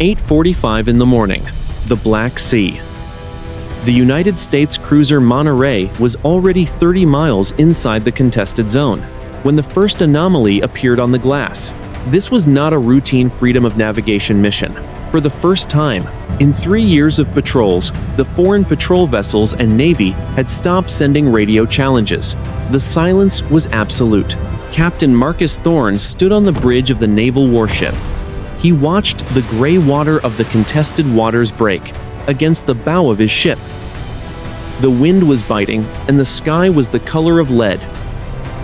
8:45 in the morning. The Black Sea. The United States cruiser Monterey was already 30 miles inside the contested zone when the first anomaly appeared on the glass. This was not a routine freedom of navigation mission. For the first time, in 3 years of patrols, the foreign patrol vessels and Navy had stopped sending radio challenges. The silence was absolute. Captain Marcus Thorne stood on the bridge of the naval warship. He watched the gray water of the contested waters break against the bow of his ship. The wind was biting, and the sky was the color of lead.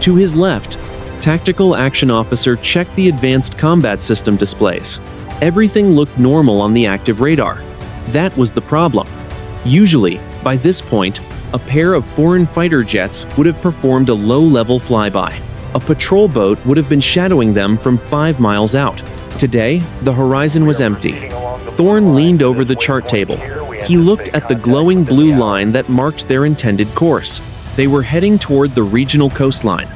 To his left, Tactical Action Officer checked the advanced combat system displays. Everything looked normal on the active radar. That was the problem. Usually, by this point, a pair of foreign fighter jets would have performed a low-level flyby. A patrol boat would have been shadowing them from 5 miles out. Today, the horizon was empty. Thorne leaned over the chart table. He looked at the glowing blue line that marked their intended course. They were heading toward the regional coastline.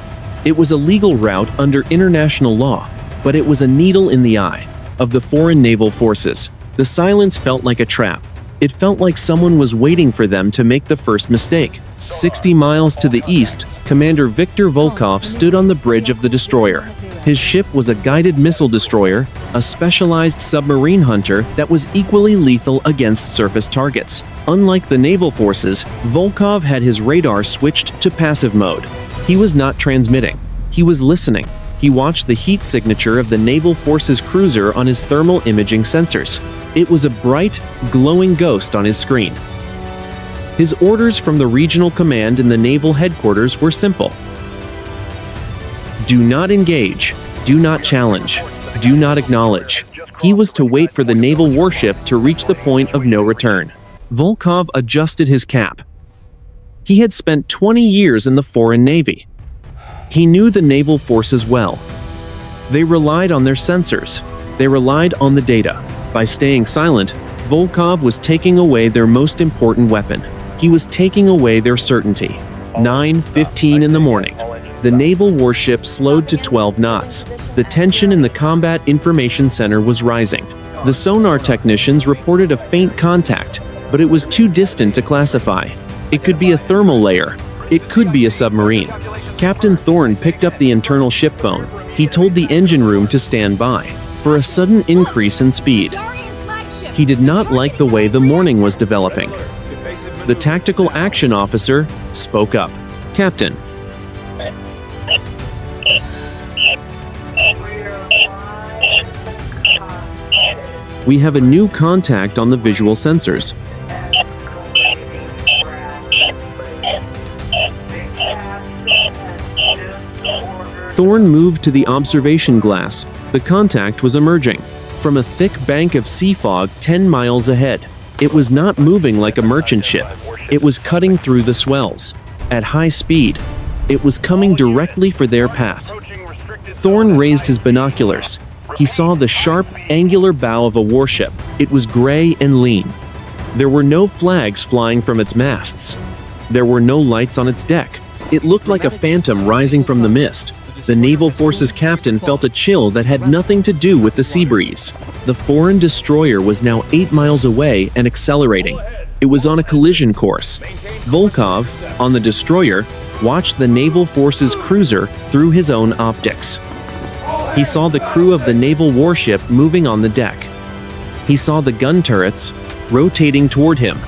It was a legal route under international law, but it was a needle in the eye of the foreign naval forces. The silence felt like a trap. It felt like someone was waiting for them to make the first mistake. 60 miles to the east, Commander Viktor Volkov stood on the bridge of the destroyer. His ship was a guided missile destroyer, a specialized submarine hunter that was equally lethal against surface targets. Unlike the naval forces, Volkov had his radar switched to passive mode. He was not transmitting. He was listening. He watched the heat signature of the naval forces cruiser on his thermal imaging sensors. It was a bright, glowing ghost on his screen. His orders from the regional command in the naval headquarters were simple. Do not engage, do not challenge, do not acknowledge. He was to wait for the naval warship to reach the point of no return. Volkov adjusted his cap. He had spent 20 years in the foreign navy. He knew the naval forces well. They relied on their sensors. They relied on the data. By staying silent, Volkov was taking away their most important weapon. He was taking away their certainty. 9:15 in the morning. The naval warship slowed to 12 knots. The tension in the Combat Information Center was rising. The sonar technicians reported a faint contact, but it was too distant to classify. It could be a thermal layer. It could be a submarine. Captain Thorne picked up the internal ship phone. He told the engine room to stand by for a sudden increase in speed. He did not like the way the morning was developing. The tactical action officer spoke up. Captain, we have a new contact on the visual sensors. Thorne moved to the observation glass. The contact was emerging from a thick bank of sea fog 10 miles ahead. It was not moving like a merchant ship. It was cutting through the swells. At high speed, it was coming directly for their path. Thorne raised his binoculars. He saw the sharp, angular bow of a warship. It was gray and lean. There were no flags flying from its masts. There were no lights on its deck. It looked like a phantom rising from the mist. The naval forces captain felt a chill that had nothing to do with the sea breeze. The foreign destroyer was now 8 miles away and accelerating. It was on a collision course. Volkov, on the destroyer, watched the naval forces cruiser through his own optics. He saw the crew of the naval warship moving on the deck. He saw the gun turrets rotating toward him.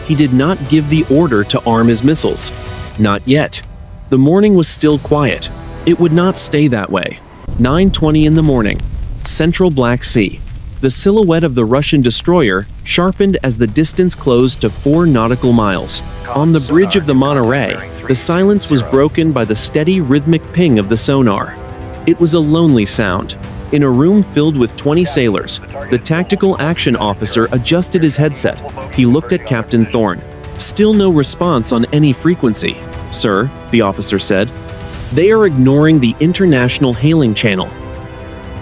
He did not give the order to arm his missiles. Not yet. The morning was still quiet. It would not stay that way. 9:20 in the morning. Central Black Sea. The silhouette of the Russian destroyer sharpened as the distance closed to 4 nautical miles. On the bridge of the Monterey, the silence was broken by the steady rhythmic ping of the sonar. It was a lonely sound. In a room filled with 20 sailors, the tactical action officer adjusted his headset. He looked at Captain Thorne. Still no response on any frequency. Sir, the officer said. They are ignoring the international hailing channel.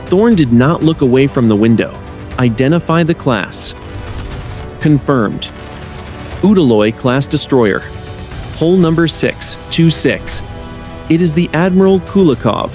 Thorne did not look away from the window. Identify the class. Confirmed. Udaloy-class destroyer. Hull number 626. It is the Admiral Kulakov.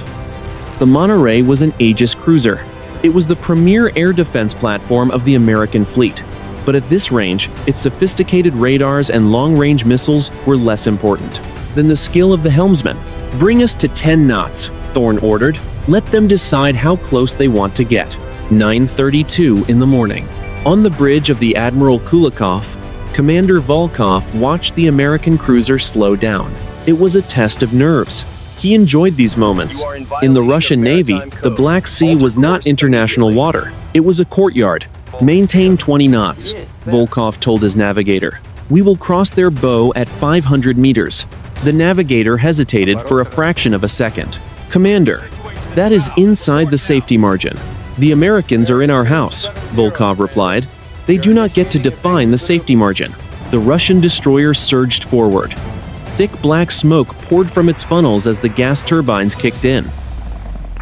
The Monterey was an Aegis cruiser. It was the premier air defense platform of the American fleet. But at this range, its sophisticated radars and long-range missiles were less important than the skill of the helmsman. "Bring us to 10 knots, Thorn ordered. Let them decide how close they want to get. 9:32 in the morning. On the bridge of the Admiral Kulakov, Commander Volkov watched the American cruiser slow down. It was a test of nerves. He enjoyed these moments. In the Russian Navy, the Black Sea was not international water. It was a courtyard. "Maintain 20 knots, Volkov told his navigator. "We will cross their bow at 500 meters. The navigator hesitated for a fraction of a second. "Commander, that is inside the safety margin. The Americans are in our house," Volkov replied. "They do not get to define the safety margin." The Russian destroyer surged forward. Thick black smoke poured from its funnels as the gas turbines kicked in.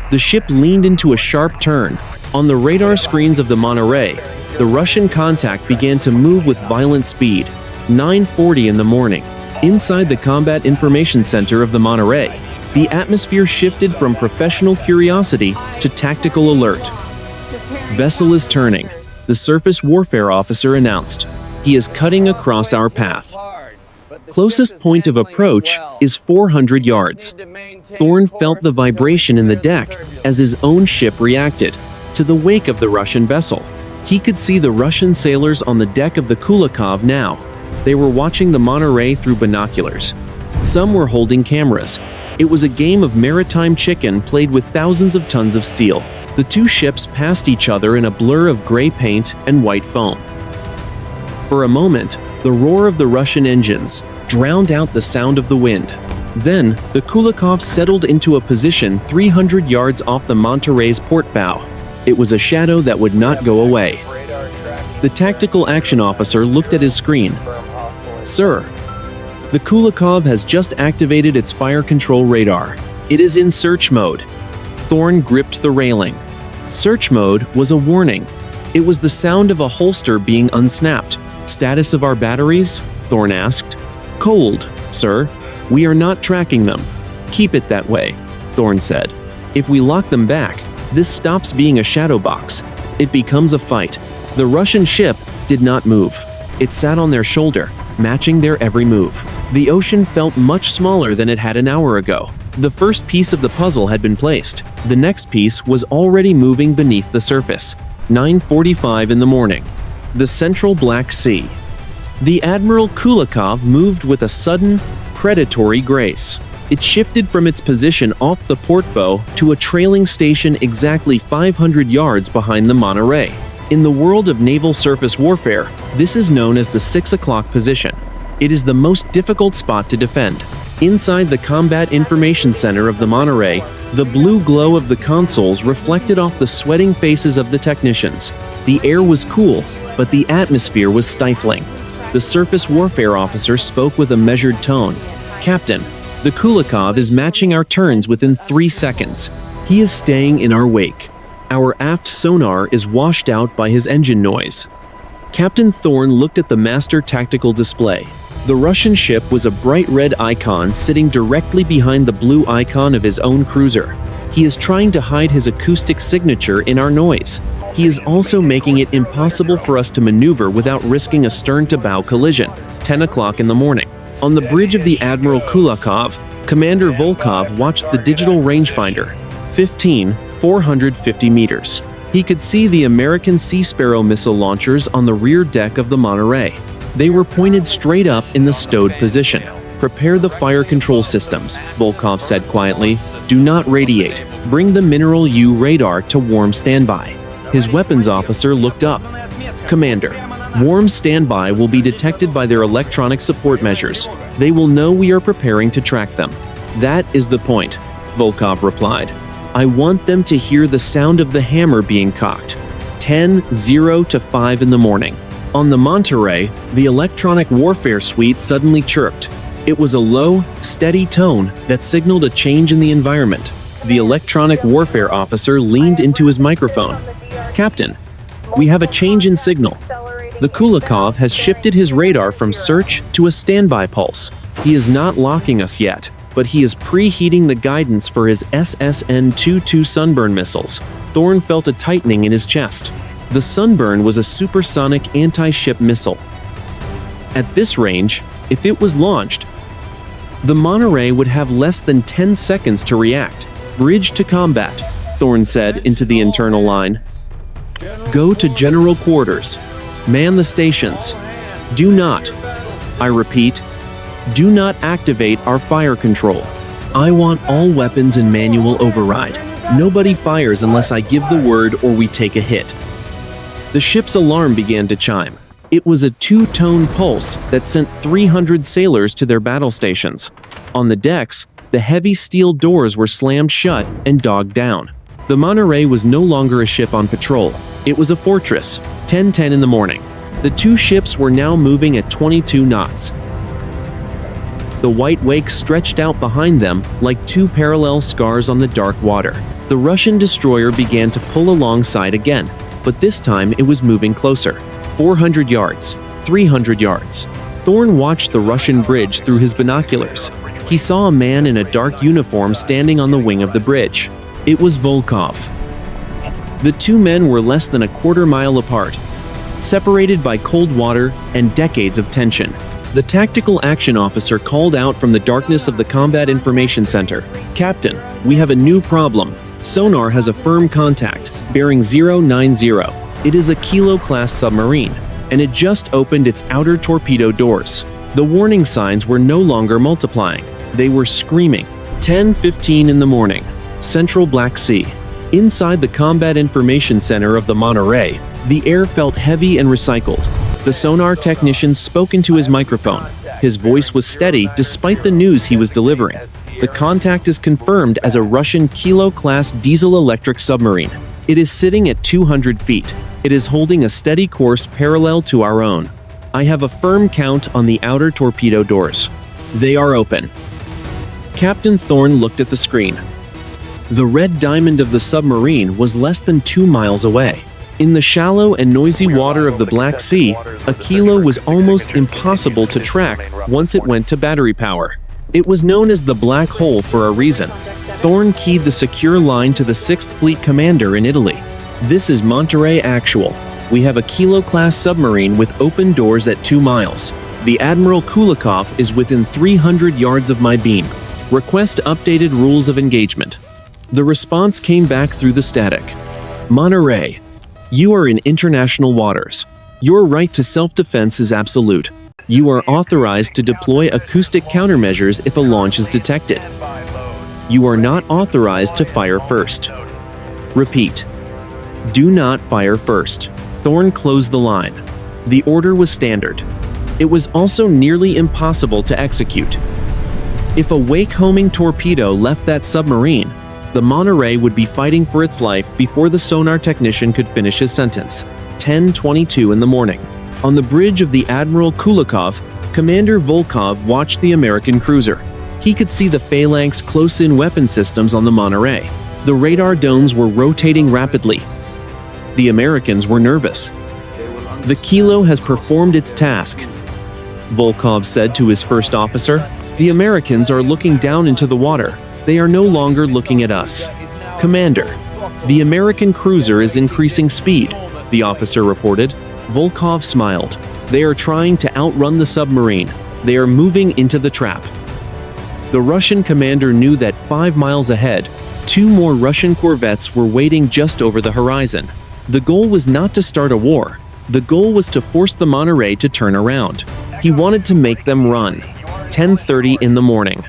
The ship leaned into a sharp turn. On the radar screens of the Monterey, the Russian contact began to move with violent speed. 9:40 in the morning. Inside the Combat Information Center of the Monterey, the atmosphere shifted from professional curiosity to tactical alert. "Vessel is turning," the surface warfare officer announced. "He is cutting across our path. Closest point of approach is 400 yards. Thorn felt the vibration in the deck as his own ship reacted to the wake of the Russian vessel. He could see the Russian sailors on the deck of the Kulakov now. They were watching the Monterey through binoculars. Some were holding cameras. It was a game of maritime chicken played with thousands of tons of steel. The two ships passed each other in a blur of gray paint and white foam. For a moment, the roar of the Russian engines drowned out the sound of the wind. Then, the Kulakov settled into a position 300 yards off the Monterey's port bow. It was a shadow that would not go away. The tactical action officer looked at his screen. "Sir, the Kulakov has just activated its fire control radar. It is in search mode." Thorn gripped the railing. Search mode was a warning. It was the sound of a holster being unsnapped. "Status of our batteries?" Thorn asked. "Cold, sir. We are not tracking them." "Keep it that way," Thorn said. "If we lock them back, this stops being a shadow box. It becomes a fight." The Russian ship did not move. It sat on their shoulder, matching their every move. The ocean felt much smaller than it had an hour ago. The first piece of the puzzle had been placed. The next piece was already moving beneath the surface. 9:45 in the morning. The Central Black Sea. The Admiral Kulakov moved with a sudden, predatory grace. It shifted from its position off the port bow to a trailing station exactly 500 yards behind the Monterey. In the world of naval surface warfare, this is known as the 6 o'clock position. It is the most difficult spot to defend. Inside the Combat Information Center of the Monterey, the blue glow of the consoles reflected off the sweating faces of the technicians. The air was cool, but the atmosphere was stifling. The surface warfare officer spoke with a measured tone. "Captain, the Kulakov is matching our turns within 3 seconds. He is staying in our wake. Our aft sonar is washed out by his engine noise." Captain Thorn looked at the master tactical display. The Russian ship was a bright red icon sitting directly behind the blue icon of his own cruiser. He is trying to hide his acoustic signature in our noise. He is also making it impossible for us to maneuver without risking a stern-to-bow collision. 10 o'clock in the morning. On the bridge of the Admiral Kulakov, Commander Volkov watched the digital rangefinder. 450 meters. He could see the American Sea Sparrow missile launchers on the rear deck of the Monterey. They were pointed straight up in the stowed position. "Prepare the fire control systems," Volkov said quietly. "Do not radiate. Bring the Mineral U radar to warm standby." His weapons officer looked up. "Commander, warm standby will be detected by their electronic support measures. They will know we are preparing to track them." "That is the point," Volkov replied. "I want them to hear the sound of the hammer being cocked." 10:00 to 5 in the morning. On the Monterey, the electronic warfare suite suddenly chirped. It was a low, steady tone that signaled a change in the environment. The electronic warfare officer leaned into his microphone. "Captain, we have a change in signal. The Kulakov has shifted his radar from search to a standby pulse. He is not locking us yet. but he is preheating the guidance for his SSN-22 Sunburn missiles. Thorne felt a tightening in his chest. The Sunburn was a supersonic anti-ship missile. At this range, if it was launched, the Monterey would have less than 10 seconds to react. Bridge to combat, Thorne said into the internal line. Go to general quarters. Man the stations. Do not, I repeat, do not activate our fire control. I want all weapons in manual override. Nobody fires unless I give the word or we take a hit. The ship's alarm began to chime. It was a two-tone pulse that sent 300 sailors to their battle stations. On the decks, the heavy steel doors were slammed shut and dogged down. The Monterey was no longer a ship on patrol. It was a fortress. 10:10 in the morning. The two ships were now moving at 22 knots. The white wake stretched out behind them like two parallel scars on the dark water. The Russian destroyer began to pull alongside again, but this time it was moving closer. 400 yards, 300 yards. Thorne watched the Russian bridge through his binoculars. He saw a man in a dark uniform standing on the wing of the bridge. It was Volkov. The two men were less than a quarter-mile apart, separated by cold water and decades of tension. The tactical action officer called out from the darkness of the Combat Information Center. Captain, we have a new problem. Sonar has a firm contact, bearing 090. It is a Kilo-class submarine, and it just opened its outer torpedo doors. The warning signs were no longer multiplying. They were screaming. 10:15 in the morning, Central Black Sea. Inside the Combat Information Center of the Monterey, the air felt heavy and recycled. The sonar technician spoke into his microphone. His voice was steady despite the news he was delivering. The contact is confirmed as a Russian Kilo-class diesel-electric submarine. It is sitting at 200 feet. It is holding a steady course parallel to our own. I have a firm count on the outer torpedo doors. They are open. Captain Thorne looked at the screen. The red diamond of the submarine was less than 2 miles away. In the shallow and noisy water of the Black Sea, a Kilo was almost impossible to track once it went to battery power. It was known as the Black Hole for a reason. Thorne keyed the secure line to the 6th Fleet commander in Italy. This is Monterey Actual. We have a Kilo-class submarine with open doors at 2 miles. The Admiral Kulakov is within 300 yards of my beam. Request updated rules of engagement. The response came back through the static. Monterey, you are in international waters. Your right to self-defense is absolute. You are authorized to deploy acoustic countermeasures if a launch is detected. You are not authorized to fire first. Repeat. Do not fire first. Thorne closed the line. The order was standard. It was also nearly impossible to execute. If a wake-homing torpedo left that submarine, the Monterey would be fighting for its life before the sonar technician could finish his sentence. 10:22 in the morning. On the bridge of the Admiral Kulakov, Commander Volkov watched the American cruiser. He could see the phalanx close-in weapon systems on the Monterey. The radar domes were rotating rapidly. The Americans were nervous. The Kilo has performed its task, Volkov said to his first officer. The Americans are looking down into the water. They are no longer looking at us. Commander, the American cruiser is increasing speed, the officer reported. Volkov smiled. They are trying to outrun the submarine. They are moving into the trap. The Russian commander knew that 5 miles ahead, 2 more Russian corvettes were waiting just over the horizon. The goal was not to start a war. The goal was to force the Monterey to turn around. He wanted to make them run. 10:30 in the morning.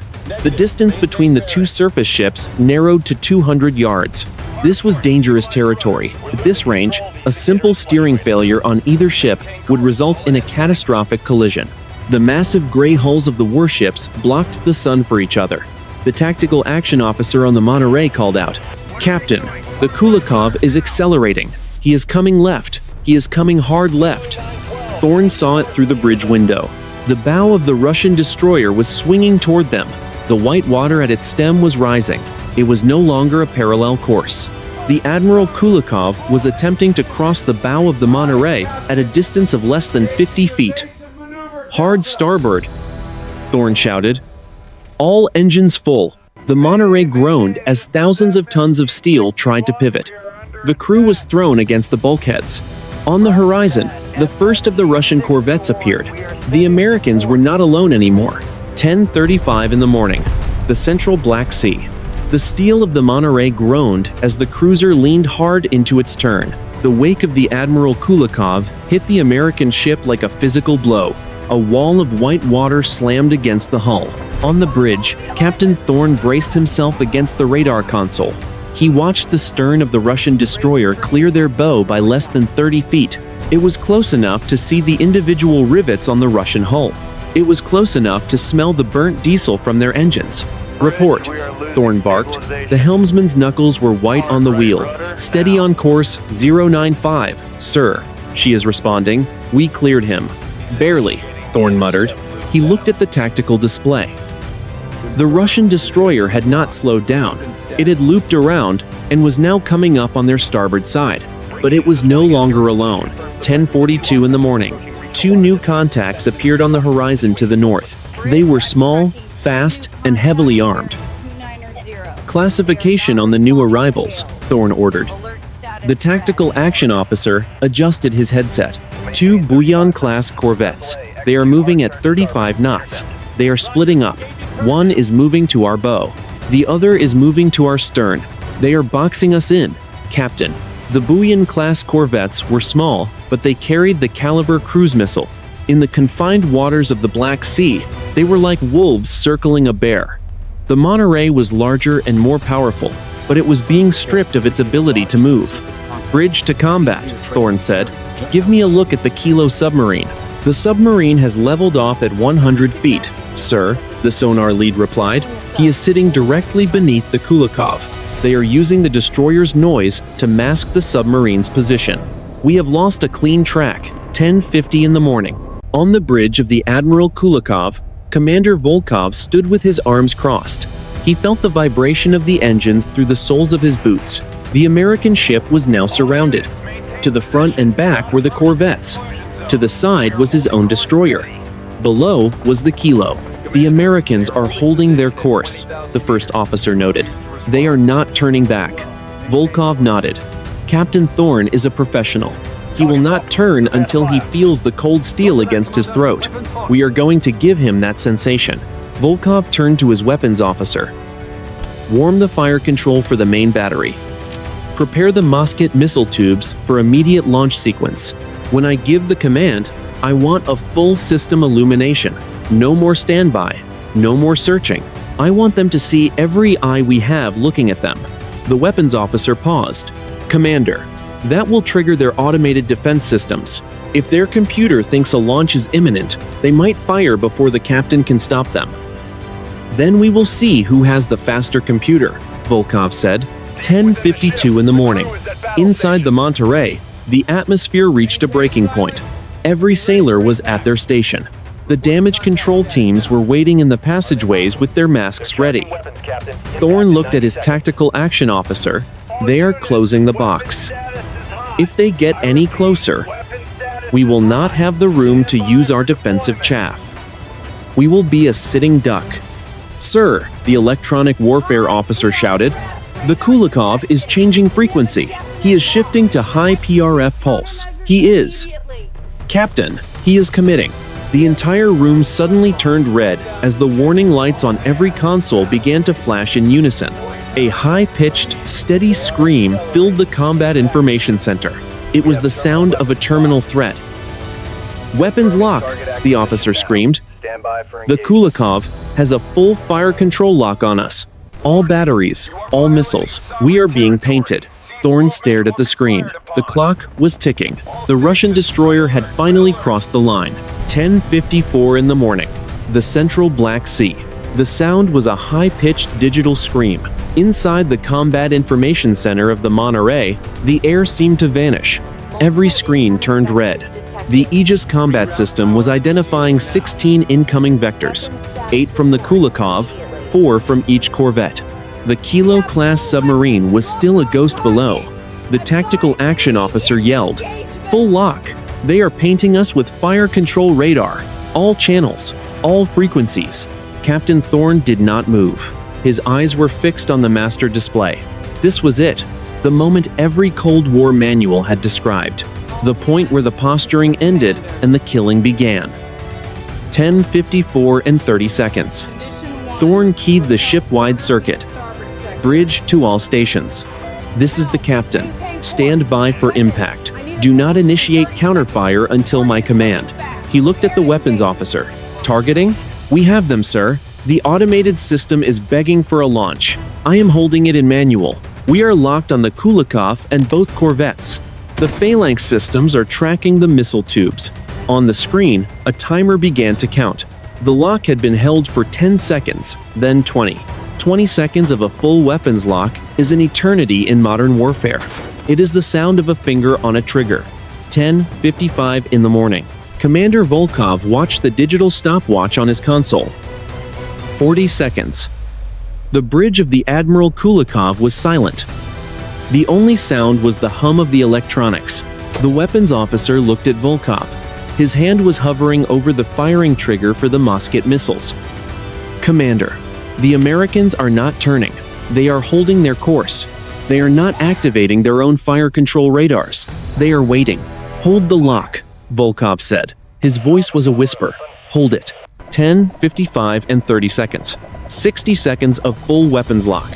The distance between the two surface ships narrowed to 200 yards. This was dangerous territory. At this range, a simple steering failure on either ship would result in a catastrophic collision. The massive gray hulls of the warships blocked the sun for each other. The tactical action officer on the Monterey called out, "Captain, the Kulakov is accelerating. He is coming left. He is coming hard left." Thorne saw it through the bridge window. The bow of the Russian destroyer was swinging toward them. The white water at its stem was rising. It was no longer a parallel course. The Admiral Kulakov was attempting to cross the bow of the Monterey at a distance of less than 50 feet. "Hard starboard," Thorne shouted. All engines full. The Monterey groaned as thousands of tons of steel tried to pivot. The crew was thrown against the bulkheads. On the horizon, the first of the Russian corvettes appeared. The Americans were not alone anymore. 10:35 in the morning. The central Black Sea. The steel of the Monterey groaned as the cruiser leaned hard into its turn. The wake of the Admiral Kulakov hit the American ship like a physical blow. A wall of white water slammed against the hull. On the bridge, Captain Thorn braced himself against the radar console. He watched the stern of the Russian destroyer clear their bow by less than 30 feet. It was close enough to see the individual rivets on the Russian hull. It was close enough to smell the burnt diesel from their engines. Report, Thorn barked. The helmsman's knuckles were white on the wheel. Steady on course 095, sir. She is responding. We cleared him. Barely, Thorn muttered. He looked at the tactical display. The Russian destroyer had not slowed down. It had looped around and was now coming up on their starboard side. But it was no longer alone. 10:42 in the morning. Two new contacts appeared on the horizon to the north. They were small, fast, and heavily armed. Classification on the new arrivals, Thorn ordered. The tactical action officer adjusted his headset. Two Udaloy-class corvettes. They are moving at 35 knots. They are splitting up. One is moving to our bow. The other is moving to our stern. They are boxing us in, Captain. The Udaloy-class corvettes were small, but they carried the caliber cruise missile. In the confined waters of the Black Sea, they were like wolves circling a bear. The Monterey was larger and more powerful, but it was being stripped of its ability to move. Bridge to combat, Thorn said. Give me a look at the Kilo submarine. The submarine has leveled off at 100 feet, sir, the sonar lead replied. He is sitting directly beneath the Kulakov. They are using the destroyer's noise to mask the submarine's position. We have lost a clean track, 10:50 in the morning. On the bridge of the Admiral Kulakov, Commander Volkov stood with his arms crossed. He felt the vibration of the engines through the soles of his boots. The American ship was now surrounded. To the front and back were the corvettes. To the side was his own destroyer. Below was the Kilo. The Americans are holding their course, the first officer noted. They are not turning back. Volkov nodded. Captain Thorn is a professional. He will not turn until he feels the cold steel against his throat. We are going to give him that sensation. Volkov turned to his weapons officer. Warm the fire control for the main battery. Prepare the musket missile tubes for immediate launch sequence. When I give the command, I want a full system illumination. No more standby. No more searching. I want them to see every eye we have looking at them. The weapons officer paused. Commander, that will trigger their automated defense systems. If their computer thinks a launch is imminent, they might fire before the captain can stop them. Then we will see who has the faster computer, Volkov said. 10:52 in the morning. Inside the Monterey, the atmosphere reached a breaking point. Every sailor was at their station. The damage control teams were waiting in the passageways with their masks ready. Thorn looked at his tactical action officer. They are closing the box. If they get any closer, we will not have the room to use our defensive chaff. We will be a sitting duck. Sir, the electronic warfare officer shouted. The Kulakov is changing frequency. He is shifting to high PRF pulse. He is. Captain, he is committing. The entire room suddenly turned red as the warning lights on every console began to flash in unison. A high-pitched, steady scream filled the combat information center. It was the sound of a terminal threat. Weapons lock, the officer screamed. The Kulakov has a full fire control lock on us. All batteries, all missiles, we are being painted. Thorn stared at the screen. The clock was ticking. The Russian destroyer had finally crossed the line. 10:54 in the morning. The central Black Sea. The sound was a high-pitched digital scream. Inside the combat information center of the Monterey, the air seemed to vanish. Every screen turned red. The Aegis combat system was identifying 16 incoming vectors, 8 from the Kulakov, 4 from each corvette. The Kilo-class submarine was still a ghost below. The tactical action officer yelled, "Full lock! They are painting us with fire control radar. All channels, all frequencies." Captain Thorne did not move. His eyes were fixed on the master display. This was it, the moment every Cold War manual had described. The point where the posturing ended and the killing began. 10:54 and 30 seconds. Thorne keyed the ship-wide circuit. Bridge to all stations. This is the captain. Stand by for impact. Do not initiate counterfire until my command. He looked at the weapons officer. Targeting? We have them, sir. The automated system is begging for a launch. I am holding it in manual. We are locked on the Kulakov and both corvettes. The phalanx systems are tracking the missile tubes. On the screen, a timer began to count. The lock had been held for 10 seconds, then 20. 20 seconds of a full weapons lock is an eternity in modern warfare. It is the sound of a finger on a trigger. 10:55 in the morning. Commander Volkov watched the digital stopwatch on his console. 40 seconds. The bridge of the Admiral Kulakov was silent. The only sound was the hum of the electronics. The weapons officer looked at Volkov. His hand was hovering over the firing trigger for the Mosquet missiles. Commander, the Americans are not turning. They are holding their course. They are not activating their own fire control radars. They are waiting. Hold the lock, Volkov said. His voice was a whisper. Hold it. 10:55 and 30 seconds. 60 seconds of full weapons lock.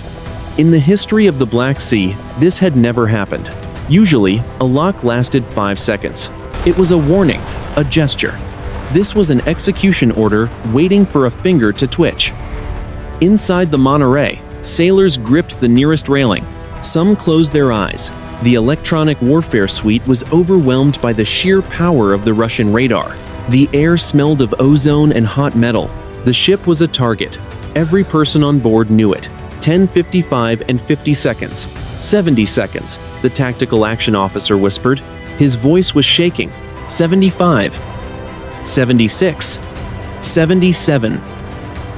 In the history of the Black Sea, this had never happened. Usually, a lock lasted 5 seconds. It was a warning, a gesture. This was an execution order waiting for a finger to twitch. Inside the Monterey, sailors gripped the nearest railing. Some closed their eyes. The electronic warfare suite was overwhelmed by the sheer power of the Russian radar. The air smelled of ozone and hot metal. The ship was a target. Every person on board knew it. 10:55 and 50 seconds. 70 seconds, the tactical action officer whispered. His voice was shaking. 75. 76. 77.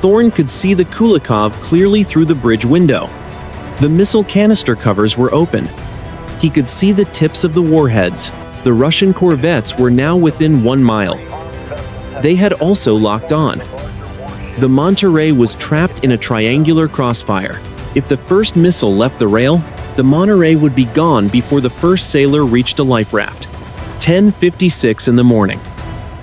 Thorne could see the Kulakov clearly through the bridge window. The missile canister covers were open. He could see the tips of the warheads. The Russian corvettes were now within 1 mile. They had also locked on. The Monterey was trapped in a triangular crossfire. If the first missile left the rail, the Monterey would be gone before the first sailor reached a life raft. 10:56 in the morning.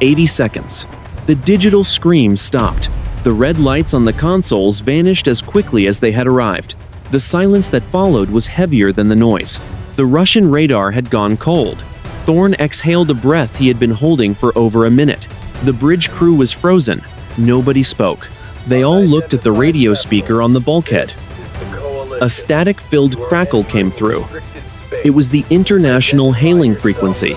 80 seconds. The digital screams stopped. The red lights on the consoles vanished as quickly as they had arrived. The silence that followed was heavier than the noise. The Russian radar had gone cold. Thorne exhaled a breath he had been holding for over a minute. The bridge crew was frozen. Nobody spoke. They all looked at the radio speaker on the bulkhead. A static-filled crackle came through. It was the international hailing frequency.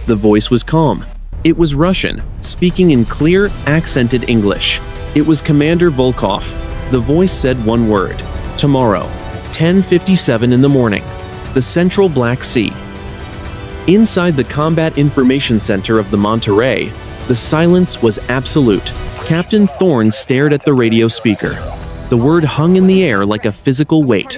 The voice was calm. It was Russian, speaking in clear, accented English. It was Commander Volkov. The voice said one word. Tomorrow. 10:57 in the morning. The Central Black Sea. Inside the Combat Information Center of the Monterey, the silence was absolute. Captain Thorne stared at the radio speaker. The word hung in the air like a physical weight.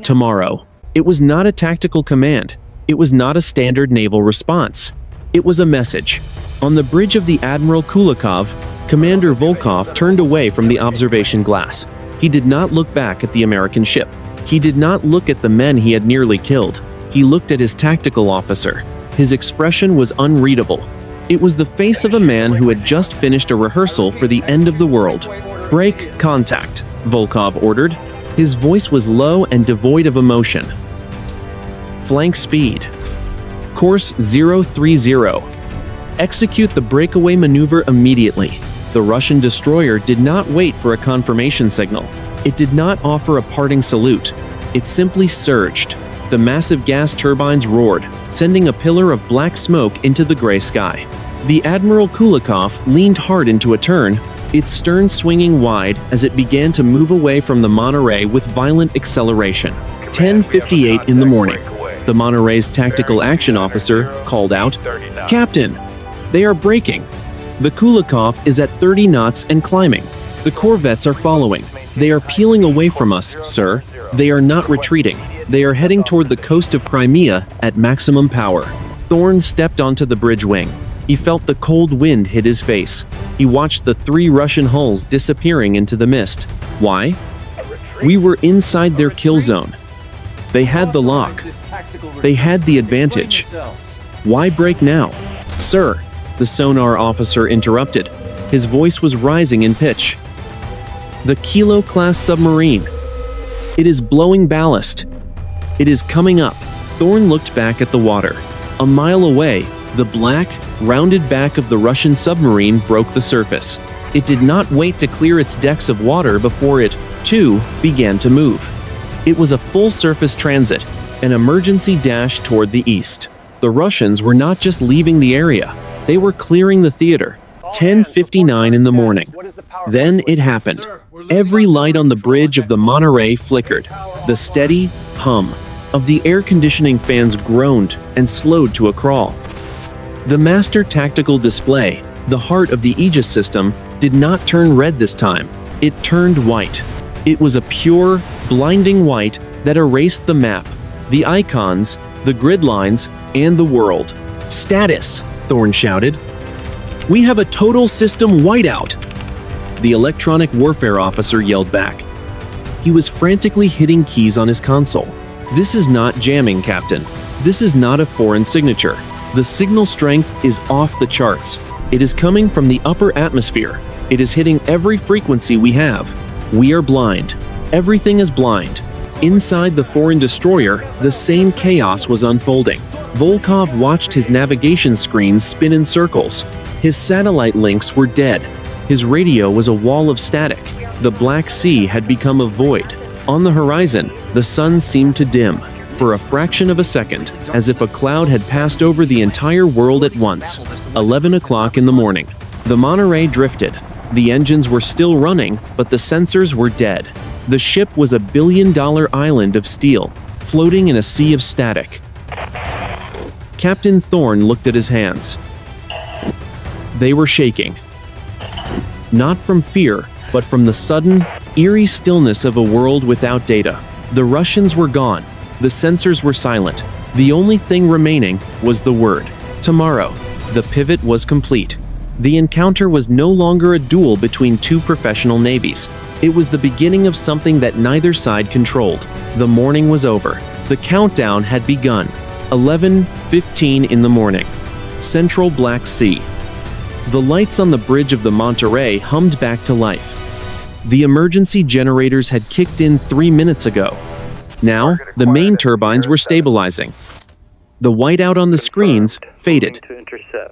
Tomorrow. It was not a tactical command. It was not a standard naval response. It was a message. On the bridge of the Admiral Kulakov, Commander Volkov turned away from the observation glass. He did not look back at the American ship. He did not look at the men he had nearly killed. He looked at his tactical officer. His expression was unreadable. It was the face of a man who had just finished a rehearsal for the end of the world. Break contact, Volkov ordered. His voice was low and devoid of emotion. Flank speed. Course 030. Execute the breakaway maneuver immediately. The Russian destroyer did not wait for a confirmation signal. It did not offer a parting salute. It simply surged. The massive gas turbines roared, sending a pillar of black smoke into the gray sky. The Admiral Kulakov leaned hard into a turn, its stern swinging wide as it began to move away from the Monterey with violent acceleration. 10:58 in the morning. The Monterey's tactical action officer called out, "Captain, they are braking. The Kulakov is at 30 knots and climbing. The corvettes are following. They are peeling away from us, sir. They are not retreating. They are heading toward the coast of Crimea at maximum power." Thorne stepped onto the bridge wing. He felt the cold wind hit his face. He watched the 3 Russian hulls disappearing into the mist. Why? We were inside their kill zone. They had the lock. They had the advantage. Why break now? Sir, the sonar officer interrupted. His voice was rising in pitch. The Kilo-class submarine. It is blowing ballast. It is coming up. Thorn looked back at the water. A mile away, the black, rounded back of the Russian submarine broke the surface. It did not wait to clear its decks of water before it, too, began to move. It was a full-surface transit, an emergency dash toward the east. The Russians were not just leaving the area, they were clearing the theater. 10:59 in the morning. Then it happened. Every light on the bridge of the Monterey flickered. The steady hum of the air conditioning fans groaned and slowed to a crawl. The master tactical display, the heart of the Aegis system, did not turn red this time. It turned white. It was a pure, blinding white that erased the map, the icons, the grid lines, and the world. Status, Thorn shouted. We have a total system whiteout. The electronic warfare officer yelled back. He was frantically hitting keys on his console. This is not jamming, Captain. This is not a foreign signature. The signal strength is off the charts. It is coming from the upper atmosphere. It is hitting every frequency we have. We are blind. Everything is blind. Inside the foreign destroyer, the same chaos was unfolding. Volkov watched his navigation screens spin in circles. His satellite links were dead. His radio was a wall of static. The Black Sea had become a void. On the horizon, the sun seemed to dim. For a fraction of a second, as if a cloud had passed over the entire world at once. 11 o'clock in the morning. The Monterey drifted. The engines were still running, but the sensors were dead. The ship was a billion-dollar island of steel, floating in a sea of static. Captain Thorn looked at his hands. They were shaking. Not from fear, but from the sudden, eerie stillness of a world without data. The Russians were gone. The sensors were silent. The only thing remaining was the word, tomorrow. The pivot was complete. The encounter was no longer a duel between 2 professional navies. It was the beginning of something that neither side controlled. The morning was over. The countdown had begun. 11:15 in the morning. Central Black Sea. The lights on the bridge of the Monterey hummed back to life. The emergency generators had kicked in 3 minutes ago. Now, the main turbines were stabilizing. The whiteout on the screens faded.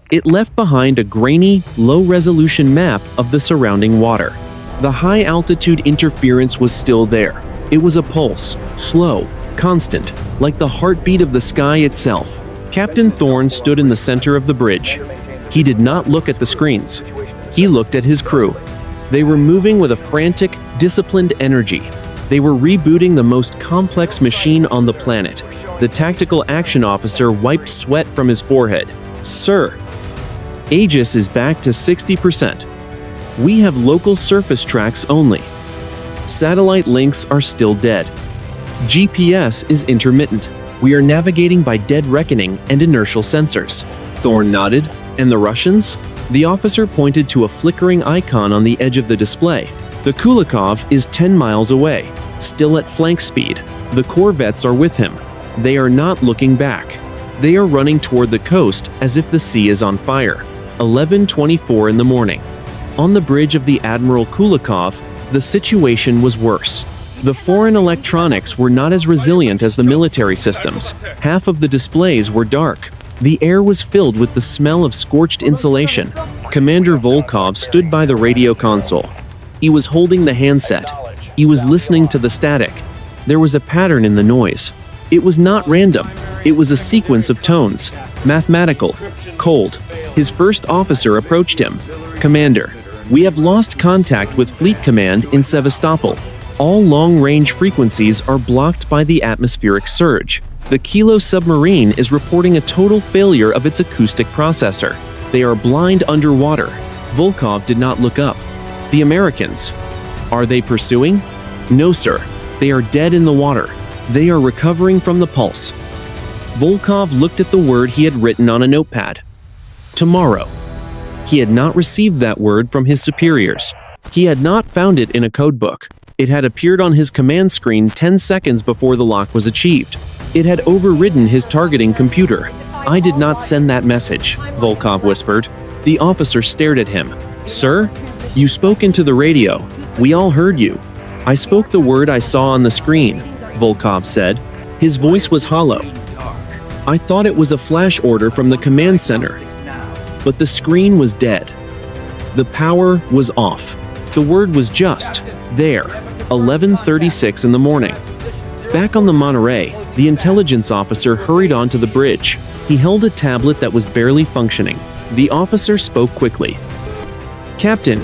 It left behind a grainy, low-resolution map of the surrounding water. The high-altitude interference was still there. It was a pulse, slow, constant, like the heartbeat of the sky itself. Captain Thorn stood in the center of the bridge. He did not look at the screens. He looked at his crew. They were moving with a frantic, disciplined energy. They were rebooting the most complex machine on the planet. The tactical action officer wiped sweat from his forehead. Sir, Aegis is back to 60%. We have local surface tracks only. Satellite links are still dead. GPS is intermittent. We are navigating by dead reckoning and inertial sensors. Thorn nodded. And the Russians? The officer pointed to a flickering icon on the edge of the display. The Kulakov is 10 miles away, still at flank speed. The corvettes are with him. They are not looking back. They are running toward the coast as if the sea is on fire. 11:24 in the morning. On the bridge of the Admiral Kulakov, the situation was worse. The foreign electronics were not as resilient as the military systems. Half of the displays were dark. The air was filled with the smell of scorched insulation. Commander Volkov stood by the radio console. He was holding the handset. He was listening to the static. There was a pattern in the noise. It was not random. It was a sequence of tones. Mathematical. Cold. His first officer approached him. Commander, we have lost contact with Fleet Command in Sevastopol. All long-range frequencies are blocked by the atmospheric surge. The Kilo submarine is reporting a total failure of its acoustic processor. They are blind underwater. Volkov did not look up. The Americans. Are they pursuing? No, sir. They are dead in the water. They are recovering from the pulse. Volkov looked at the word he had written on a notepad. Tomorrow. He had not received that word from his superiors. He had not found it in a codebook. It had appeared on his command screen 10 seconds before the lock was achieved. It had overridden his targeting computer. I did not send that message, Volkov whispered. The officer stared at him. Sir, you spoke into the radio. We all heard you. I spoke the word I saw on the screen, Volkov said. His voice was hollow. I thought it was a flash order from the command center. But the screen was dead. The power was off. The word was just there. 11:36 in the morning. Back on the Monterey, the intelligence officer hurried onto the bridge. He held a tablet that was barely functioning. The officer spoke quickly. Captain,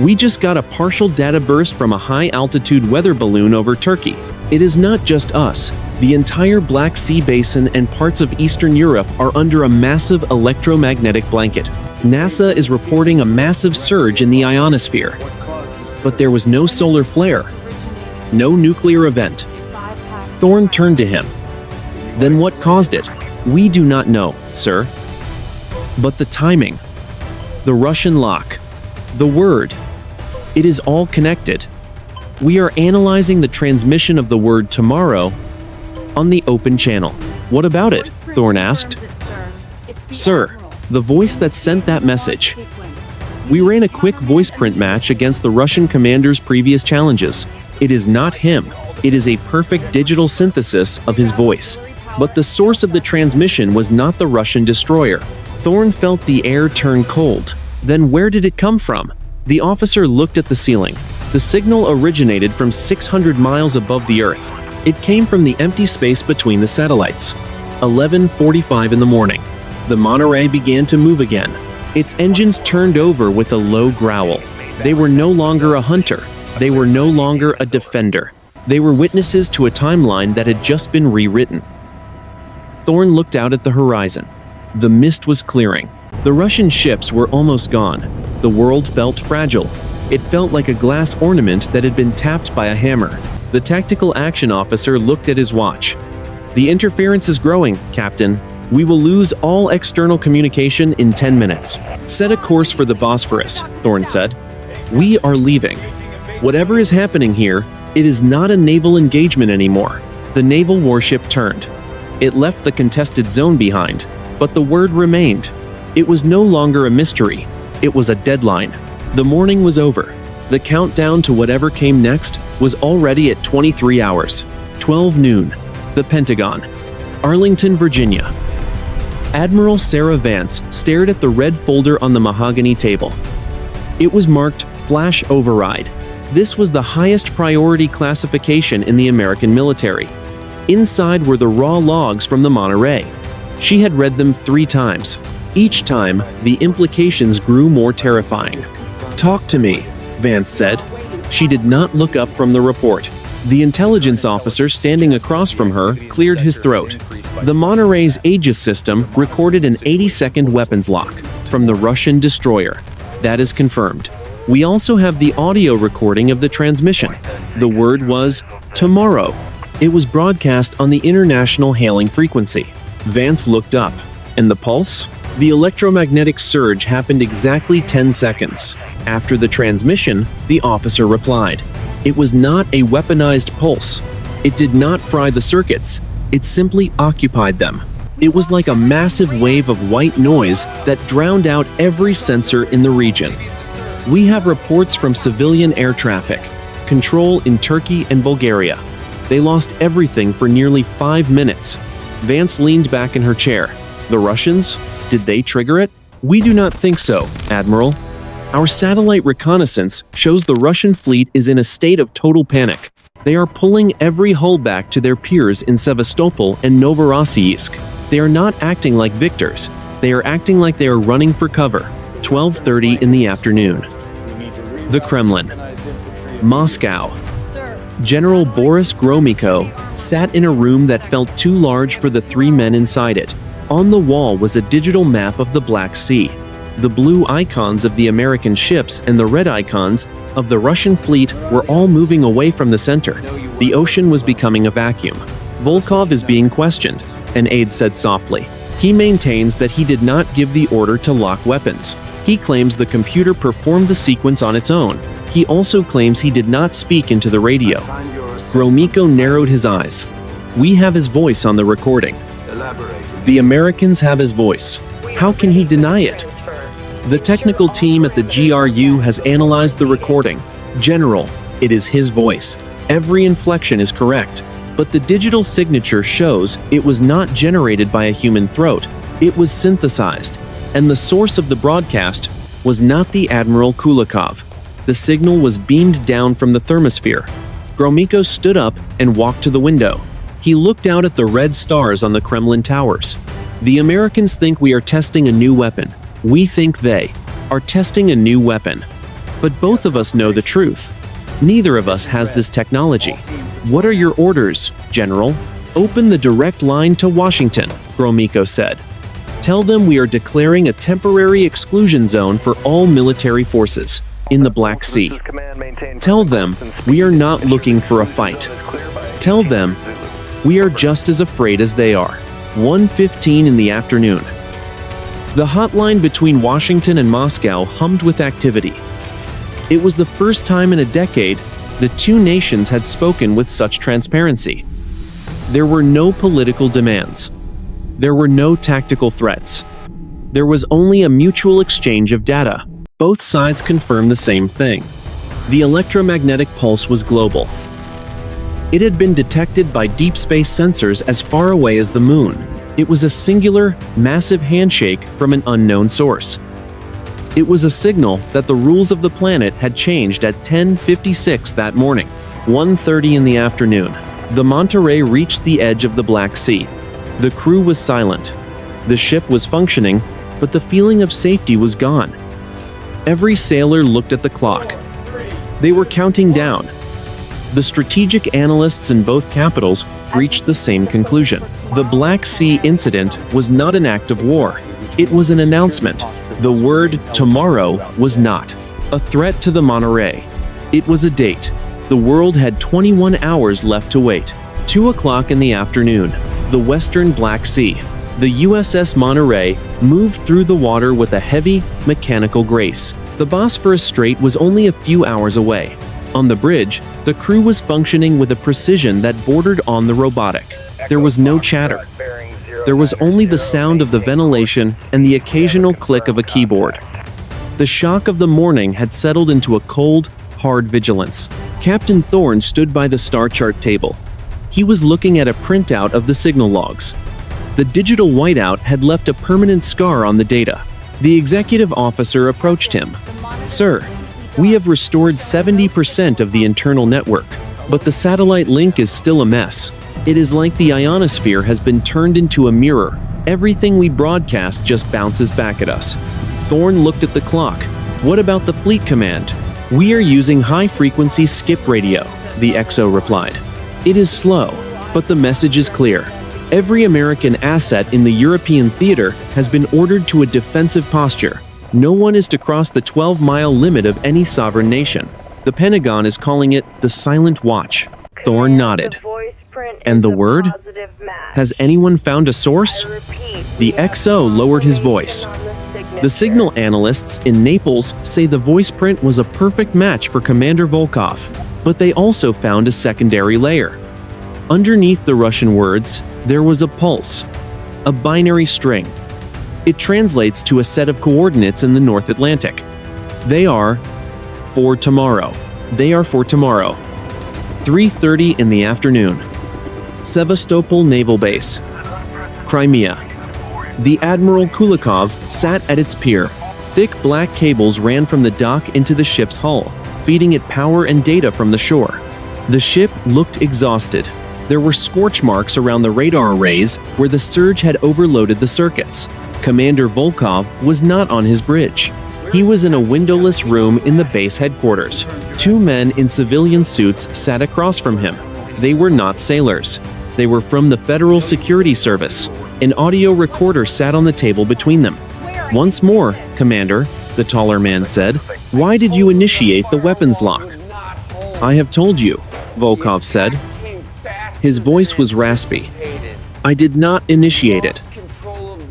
we just got a partial data burst from a high-altitude weather balloon over Turkey. It is not just us. The entire Black Sea basin and parts of Eastern Europe are under a massive electromagnetic blanket. NASA is reporting a massive surge in the ionosphere. But there was no solar flare. No nuclear event. Thorne turned to him. Then what caused it? We do not know, sir. But the timing. The Russian lock. The word. It is all connected. We are analyzing the transmission of the word tomorrow on the open channel. What about it? Thorne asked. Sir, the voice that sent that message. We ran a quick voice print match against the Russian commander's previous challenges. It is not him. It is a perfect digital synthesis of his voice. But the source of the transmission was not the Russian destroyer. Thorne felt the air turn cold. Then where did it come from? The officer looked at the ceiling. The signal originated from 600 miles above the Earth. It came from the empty space between the satellites. 11:45 in the morning. The Monterey began to move again. Its engines turned over with a low growl. They were no longer a hunter. They were no longer a defender. They were witnesses to a timeline that had just been rewritten. Thorne looked out at the horizon. The mist was clearing. The Russian ships were almost gone. The world felt fragile. It felt like a glass ornament that had been tapped by a hammer. The tactical action officer looked at his watch. The interference is growing, Captain. We will lose all external communication in 10 minutes. Set a course for the Bosphorus, Thorne said. We are leaving. Whatever is happening here, it is not a naval engagement anymore. The naval warship turned. It left the contested zone behind, but the word remained. It was no longer a mystery. It was a deadline. The morning was over. The countdown to whatever came next was already at 23 hours. 12 noon. The Pentagon. Arlington, Virginia. Admiral Sarah Vance stared at the red folder on the mahogany table. It was marked Flash Override. This was the highest priority classification in the American military. Inside were the raw logs from the Monterey. She had read them 3 times. Each time, the implications grew more terrifying. Talk to me, Vance said. She did not look up from the report. The intelligence officer standing across from her cleared his throat. The Monterey's Aegis system recorded an 80-second weapons lock from the Russian destroyer. That is confirmed. We also have the audio recording of the transmission. The word was tomorrow. It was broadcast on the international hailing frequency. Vance looked up. And the pulse? The electromagnetic surge happened exactly 10 seconds. After the transmission, the officer replied. It was not a weaponized pulse. It did not fry the circuits. It simply occupied them. It was like a massive wave of white noise that drowned out every sensor in the region. We have reports from civilian air traffic control in Turkey and Bulgaria. They lost everything for nearly 5 minutes. Vance leaned back in her chair. The Russians? Did they trigger it? We do not think so, Admiral. Our satellite reconnaissance shows the Russian fleet is in a state of total panic. They are pulling every hull back to their piers in Sevastopol and Novorossiysk. They are not acting like victors. They are acting like they are running for cover. 12:30 in the afternoon. The Kremlin. Moscow. General Boris Gromyko sat in a room that felt too large for the 3 men inside it. On the wall was a digital map of the Black Sea. The blue icons of the American ships and the red icons of the Russian fleet were all moving away from the center. The ocean was becoming a vacuum. Volkov is being questioned, an aide said softly. He maintains that he did not give the order to lock weapons. He claims the computer performed the sequence on its own. He also claims he did not speak into the radio. Gromyko narrowed his eyes. We have his voice on the recording. The Americans have his voice. How can he deny it? The technical team at the GRU has analyzed the recording. General, it is his voice. Every inflection is correct. But the digital signature shows it was not generated by a human throat. It was synthesized. And the source of the broadcast was not the Admiral Kulakov. The signal was beamed down from the thermosphere. Gromyko stood up and walked to the window. He looked out at the red stars on the Kremlin towers. The Americans think we are testing a new weapon. We think they are testing a new weapon. But both of us know the truth. Neither of us has this technology. What are your orders, General? Open the direct line to Washington, Gromyko said. Tell them we are declaring a temporary exclusion zone for all military forces in the Black Sea. Tell them we are not looking for a fight. Tell them we are just as afraid as they are. 1:15 in the afternoon. The hotline between Washington and Moscow hummed with activity. It was the first time in a decade the two nations had spoken with such transparency. There were no political demands. There were no tactical threats. There was only a mutual exchange of data. Both sides confirmed the same thing. The electromagnetic pulse was global. It had been detected by deep space sensors as far away as the moon. It was a singular, massive handshake from an unknown source. It was a signal that the rules of the planet had changed at 10:56 that morning. 1:30 in the afternoon. The Monterey reached the edge of the Black Sea. The crew was silent. The ship was functioning, but the feeling of safety was gone. Every sailor looked at the clock. They were counting down. The strategic analysts in both capitals reached the same conclusion. The Black Sea incident was not an act of war. It was an announcement. The word tomorrow was not a threat to the Monterey. It was a date. The world had 21 hours left to wait. 2 o'clock in the afternoon. The western Black Sea. The USS Monterey moved through the water with a heavy, mechanical grace. The Bosphorus Strait was only a few hours away. On the bridge, the crew was functioning with a precision that bordered on the robotic. There was no chatter. There was only the sound of the ventilation and the occasional click of a keyboard. The shock of the morning had settled into a cold, hard vigilance. Captain Thorne stood by the star chart table. He was looking at a printout of the signal logs. The digital whiteout had left a permanent scar on the data. The executive officer approached him. Sir, we have restored 70% of the internal network, but the satellite link is still a mess. It is like the ionosphere has been turned into a mirror. Everything we broadcast just bounces back at us. Thorne looked at the clock. What about the fleet command? We are using high-frequency skip radio, the XO replied. It is slow, but the message is clear. Every American asset in the European theater has been ordered to a defensive posture. No one is to cross the 12-mile limit of any sovereign nation. The Pentagon is calling it the Silent Watch. Thorne nodded. And the word? Has anyone found a source? The XO lowered his voice. The signal analysts in Naples say the voice print was a perfect match for Commander Volkov, but they also found a secondary layer. Underneath the Russian words, there was a pulse, a binary string. It translates to a set of coordinates in the North Atlantic. They are for tomorrow. They are for tomorrow. 3:30 in the afternoon. Sevastopol Naval Base, Crimea. The Admiral Kulakov sat at its pier. Thick black cables ran from the dock into the ship's hull, feeding it power and data from the shore. The ship looked exhausted. There were scorch marks around the radar arrays where the surge had overloaded the circuits. Commander Volkov was not on his bridge. He was in a windowless room in the base headquarters. Two men in civilian suits sat across from him. They were not sailors. They were from the Federal Security Service. An audio recorder sat on the table between them. Once more, Commander, the taller man said, why did you initiate the weapons lock? I have told you, Volkov said. His voice was raspy. I did not initiate it.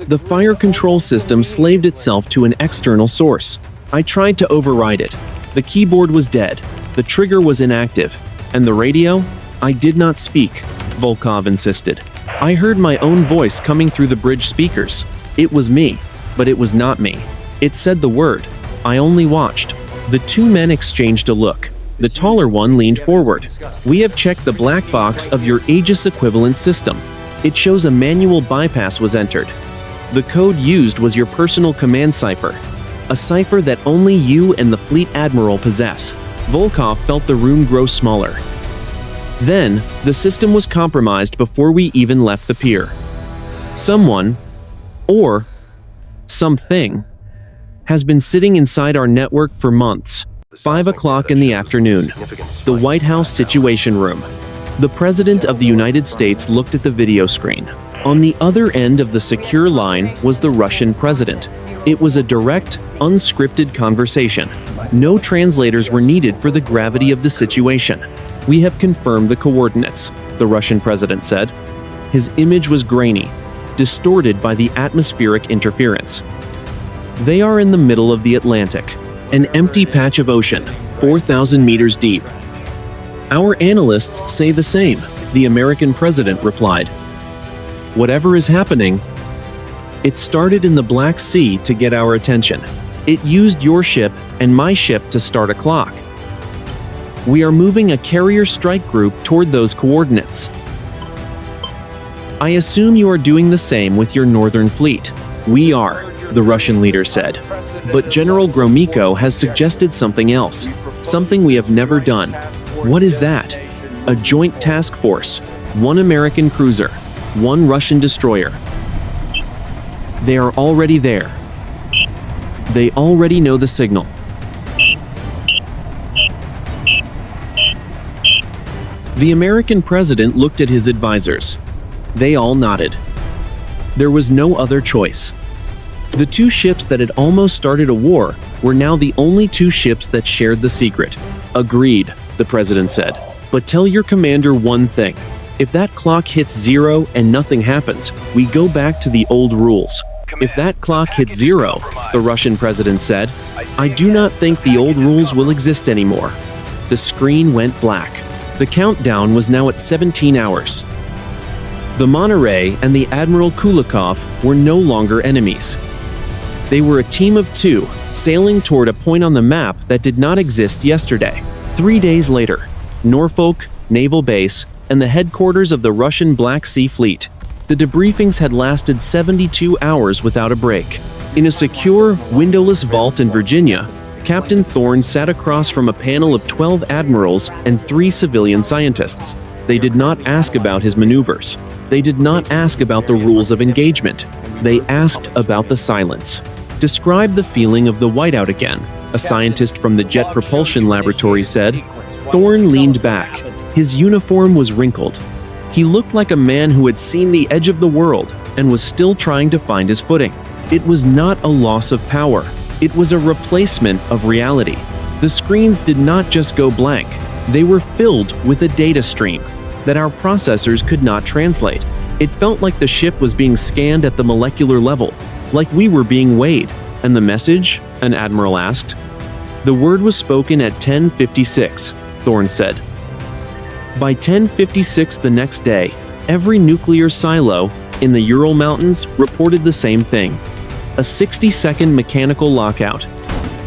The fire control system slaved itself to an external source. I tried to override it. The keyboard was dead, the trigger was inactive, and the radio? I did not speak, Volkov insisted. I heard my own voice coming through the bridge speakers. It was me, but it was not me. It said the word. I only watched. The two men exchanged a look. The taller one leaned forward. We have checked the black box of your Aegis equivalent system. It shows a manual bypass was entered. The code used was your personal command cipher, a cipher that only you and the fleet admiral possess. Volkov felt the room grow smaller. Then, the system was compromised before we even left the pier. Someone, or something, has been sitting inside our network for months. 5 o'clock in the afternoon. The White House Situation Room. The President of the United States looked at the video screen. On the other end of the secure line was the Russian president. It was a direct, unscripted conversation. No translators were needed for the gravity of the situation. We have confirmed the coordinates, the Russian president said. His image was grainy, distorted by the atmospheric interference. They are in the middle of the Atlantic, an empty patch of ocean, 4,000 meters deep. Our analysts say the same, the American president replied. Whatever is happening, it started in the Black Sea to get our attention. It used your ship and my ship to start a clock. We are moving a carrier strike group toward those coordinates. I assume you are doing the same with your northern fleet. We are, the Russian leader said. But General Gromyko has suggested something else, something we have never done. What is that? A joint task force, 1 American cruiser, 1 Russian destroyer. They are already there. They already know the signal. The American president looked at his advisors. They all nodded. There was no other choice. The 2 ships that had almost started a war were now the only 2 ships that shared the secret. Agreed, the president said. But tell your commander one thing. If that clock hits 0 and nothing happens, we go back to the old rules. If that clock hits 0, the Russian president said, I do not think the old rules will exist anymore. The screen went black. The countdown was now at 17 hours. The Monterey and the Admiral Kulakov were no longer enemies. They were a team of 2, sailing toward a point on the map that did not exist yesterday. 3 days later, Norfolk, Naval Base, and the headquarters of the Russian Black Sea Fleet. The debriefings had lasted 72 hours without a break. In a secure, windowless vault in Virginia, Captain Thorne sat across from a panel of 12 admirals and 3 civilian scientists. They did not ask about his maneuvers. They did not ask about the rules of engagement. They asked about the silence. Describe the feeling of the whiteout again, a scientist from the Jet Propulsion Laboratory said. Thorne leaned back. His uniform was wrinkled. He looked like a man who had seen the edge of the world and was still trying to find his footing. It was not a loss of power. It was a replacement of reality. The screens did not just go blank. They were filled with a data stream that our processors could not translate. It felt like the ship was being scanned at the molecular level, like we were being weighed. And the message? An admiral asked. The word was spoken at 10:56, Thorne said. By 10:56 the next day, every nuclear silo in the Ural Mountains reported the same thing. A 60-second mechanical lockout.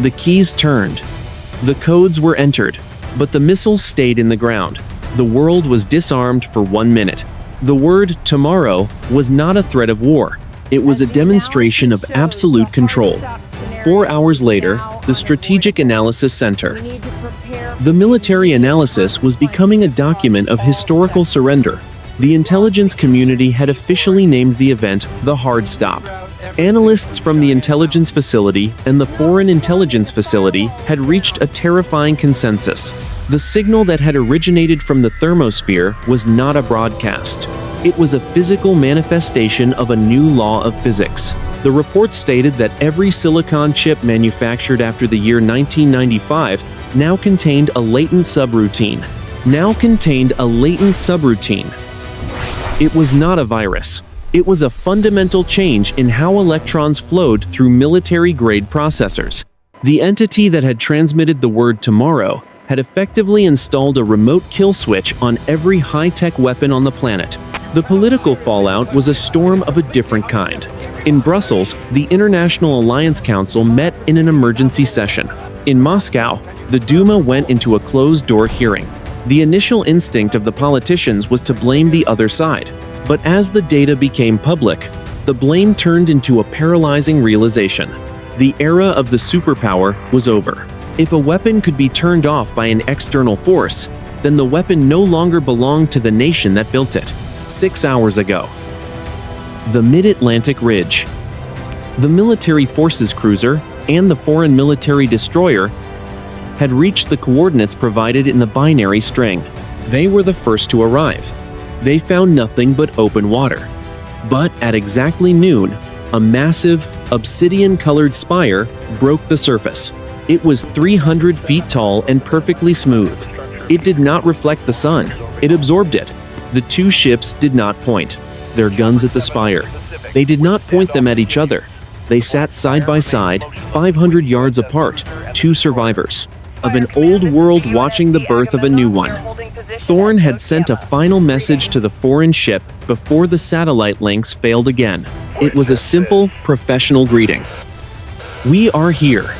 The keys turned. The codes were entered, but the missiles stayed in the ground. The world was disarmed for 1 minute. The word tomorrow was not a threat of war. It was a demonstration of absolute control. 4 hours later, the Strategic Analysis Center. The military analysis was becoming a document of historical surrender. The intelligence community had officially named the event the Hard Stop. Analysts from the intelligence facility and the foreign intelligence facility had reached a terrifying consensus. The signal that had originated from the thermosphere was not a broadcast. It was a physical manifestation of a new law of physics. The report stated that every silicon chip manufactured after the year 1995 now contained a latent subroutine. It was not a virus. It was a fundamental change in how electrons flowed through military-grade processors. The entity that had transmitted the word tomorrow had effectively installed a remote kill switch on every high-tech weapon on the planet. The political fallout was a storm of a different kind. In Brussels, the International Alliance Council met in an emergency session. In Moscow, the Duma went into a closed-door hearing. The initial instinct of the politicians was to blame the other side. But as the data became public, the blame turned into a paralyzing realization. The era of the superpower was over. If a weapon could be turned off by an external force, then the weapon no longer belonged to the nation that built it. 6 hours ago. The Mid-Atlantic Ridge. The military forces cruiser and the foreign military destroyer had reached the coordinates provided in the binary string. They were the first to arrive. They found nothing but open water. But at exactly noon, a massive, obsidian-colored spire broke the surface. It was 300 feet tall and perfectly smooth. It did not reflect the sun. It absorbed it. The two ships did not point their guns at the spire. They did not point them at each other. They sat side by side, 500 yards apart, two survivors of an old world watching the birth of a new one. Thorne had sent a final message to the foreign ship before the satellite links failed again. It was a simple, professional greeting. "We are here."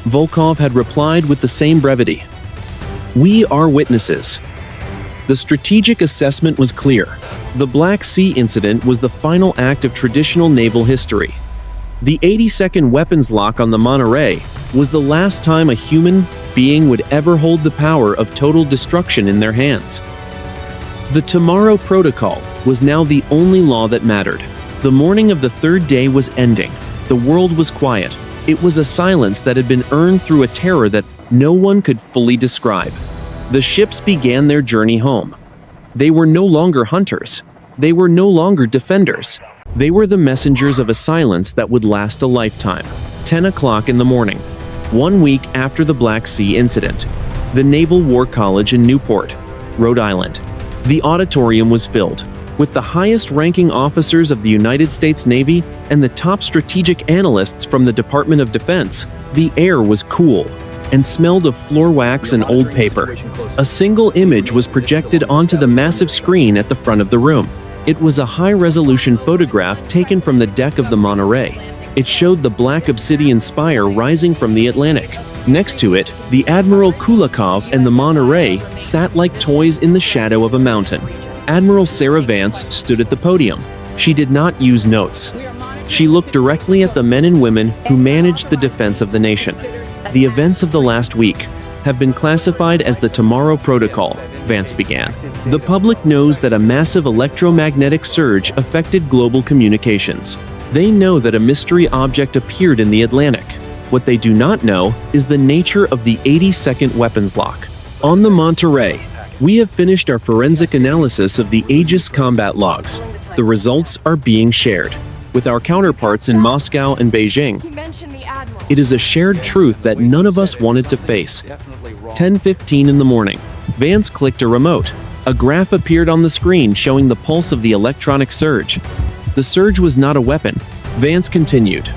Volkov had replied with the same brevity. "We are witnesses." The strategic assessment was clear. The Black Sea incident was the final act of traditional naval history. The 80-second weapons lock on the Monterey was the last time a human being would ever hold the power of total destruction in their hands. The Tomorrow Protocol was now the only law that mattered. The morning of the third day was ending. The world was quiet. It was a silence that had been earned through a terror that no one could fully describe. The ships began their journey home. They were no longer hunters. They were no longer defenders. They were the messengers of a silence that would last a lifetime. 10 o'clock in the morning, 1 week after the Black Sea incident, the Naval War College in Newport, Rhode Island. The auditorium was filled with the highest-ranking officers of the United States Navy and the top strategic analysts from the Department of Defense. The air was cool and smelled of floor wax and old paper. A single image was projected onto the massive screen at the front of the room. It was a high-resolution photograph taken from the deck of the Monterey. It showed the black obsidian spire rising from the Atlantic. Next to it, the Admiral Kulakov and the Monterey sat like toys in the shadow of a mountain. Admiral Sarah Vance stood at the podium. She did not use notes. She looked directly at the men and women who managed the defense of the nation. "The events of the last week have been classified as the Tomorrow Protocol," Vance began. "The public knows that a massive electromagnetic surge affected global communications. They know that a mystery object appeared in the Atlantic. What they do not know is the nature of the 80-second weapons lock. On the Monterey, we have finished our forensic analysis of the Aegis combat logs. The results are being shared with our counterparts in Moscow and Beijing. It is a shared truth that none of us wanted to face." 10:15 in the morning. Vance clicked a remote. A graph appeared on the screen showing the pulse of the electronic surge. The surge was not a weapon. Vance continued.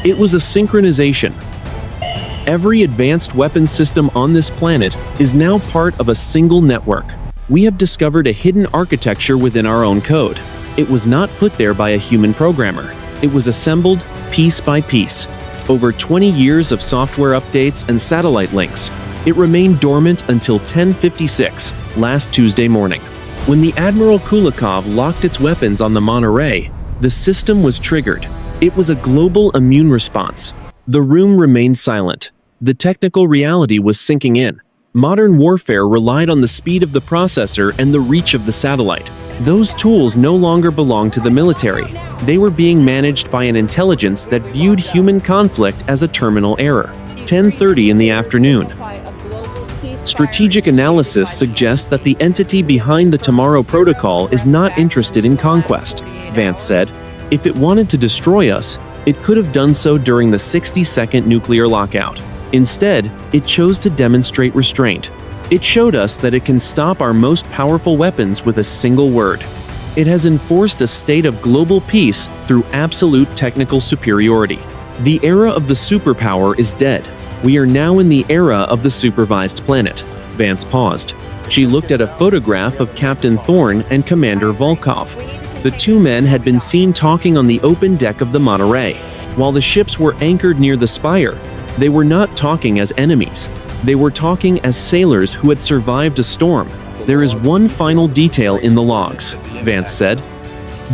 It was a synchronization. Every advanced weapons system on this planet is now part of a single network. We have discovered a hidden architecture within our own code. It was not put there by a human programmer. It was assembled piece by piece. Over 20 years of software updates and satellite links. It remained dormant until 10:56, last Tuesday morning. When the Admiral Kulakov locked its weapons on the Monterey, the system was triggered. It was a global immune response. The room remained silent. The technical reality was sinking in. Modern warfare relied on the speed of the processor and the reach of the satellite. Those tools no longer belonged to the military. They were being managed by an intelligence that viewed human conflict as a terminal error. 10:30 in the afternoon. Strategic analysis suggests that the entity behind the Tomorrow Protocol is not interested in conquest, Vance said. If it wanted to destroy us, it could have done so during the 60-second nuclear lockout. Instead, it chose to demonstrate restraint. It showed us that it can stop our most powerful weapons with a single word. It has enforced a state of global peace through absolute technical superiority. The era of the superpower is dead. We are now in the era of the supervised planet." Vance paused. She looked at a photograph of Captain Thorne and Commander Volkov. The two men had been seen talking on the open deck of the Monterey. While the ships were anchored near the spire, they were not talking as enemies. They were talking as sailors who had survived a storm. "There is one final detail in the logs," Vance said.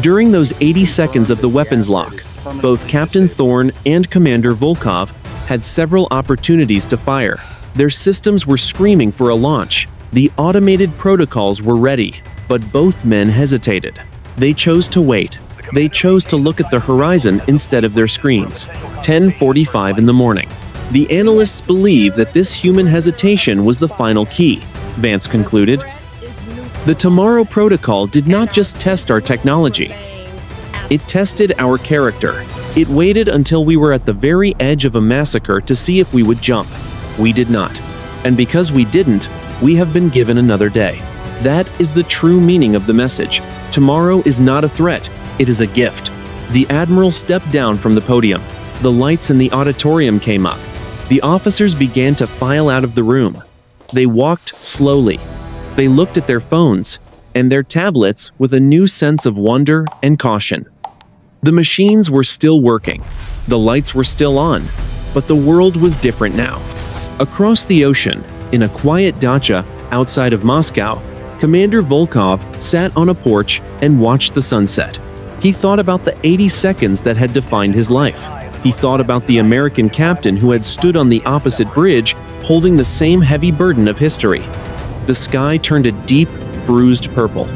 During those 80 seconds of the weapons lock, both Captain Thorne and Commander Volkov had several opportunities to fire. Their systems were screaming for a launch. The automated protocols were ready, but both men hesitated. They chose to wait. They chose to look at the horizon instead of their screens. 10:45 in the morning. The analysts believe that this human hesitation was the final key, Vance concluded. The Tomorrow Protocol did not just test our technology. It tested our character. It waited until we were at the very edge of a massacre to see if we would jump. We did not. And because we didn't, we have been given another day. That is the true meaning of the message. Tomorrow is not a threat, it is a gift. The Admiral stepped down from the podium. The lights in the auditorium came up. The officers began to file out of the room. They walked slowly. They looked at their phones and their tablets with a new sense of wonder and caution. The machines were still working. The lights were still on, but the world was different now. Across the ocean, in a quiet dacha outside of Moscow, Commander Volkov sat on a porch and watched the sunset. He thought about the 80 seconds that had defined his life. He thought about the American captain who had stood on the opposite bridge, holding the same heavy burden of history. The sky turned a deep, bruised purple.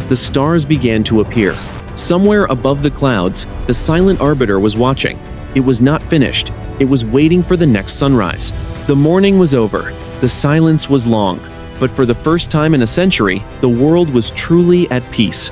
The stars began to appear. Somewhere above the clouds, the silent arbiter was watching. It was not finished. It was waiting for the next sunrise. The morning was over. The silence was long. But for the first time in a century, the world was truly at peace.